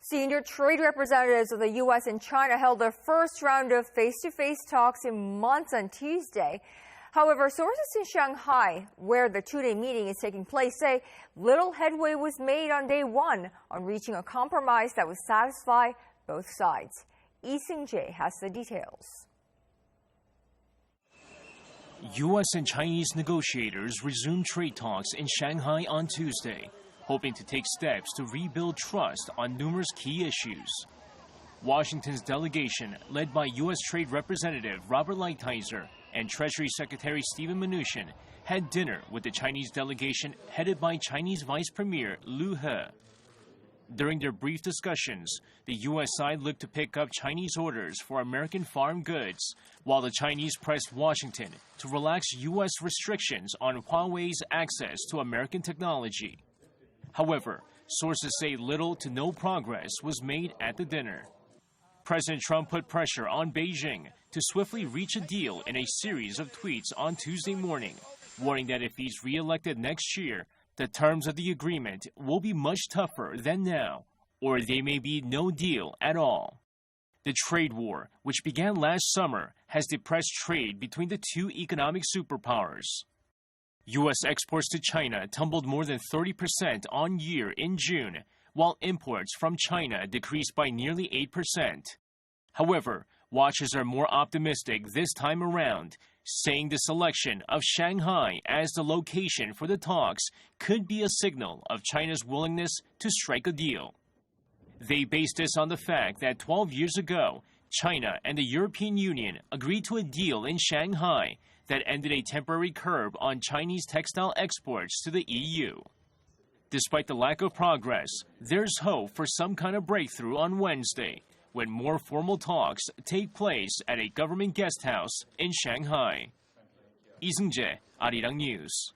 Senior trade representatives of the U.S. and China held their first round of face-to-face talks in months on Tuesday. However, sources in Shanghai, where the two-day meeting is taking place, say little headway was made on day one on reaching a compromise that would satisfy both sides. LEE Seung-jae has the details. U.S. and Chinese negotiators resumed trade talks in Shanghai on Tuesday, hoping to take steps to rebuild trust on numerous key issues. Washington's delegation, led by U.S. Trade Representative Robert Lighthizer and Treasury Secretary Mnuchin, had dinner with the Chinese delegation headed by Chinese Vice Premier Liu He. During their brief discussions, the U.S. side looked to pick up Chinese orders for American farm goods, while the Chinese pressed Washington to relax U.S. restrictions on Huawei's access to American technology. However, sources say little to no progress was made at the dinner. President Trump put pressure on Beijing to swiftly reach a deal in a series of tweets on Tuesday morning, warning that if he's re-elected next year, the terms of the agreement will be much tougher than now, or they may be no deal at all. The trade war, which began last summer, has depressed trade between the two economic superpowers. U.S. exports to China tumbled more than 30% on year in June, while imports from China decreased by nearly 8%. However, watchers are more optimistic this time around, saying the selection of Shanghai as the location for the talks could be a signal of China's willingness to strike a deal. They base this on the fact that 12 years ago, China and the European Union agreed to a deal in Shanghai that ended a temporary curb on Chinese textile exports to the EU. Despite the lack of progress, there's hope for some kind of breakthrough on Wednesday, when more formal talks take place at a government guest house in Shanghai. Lee Seung-jae, Arirang News.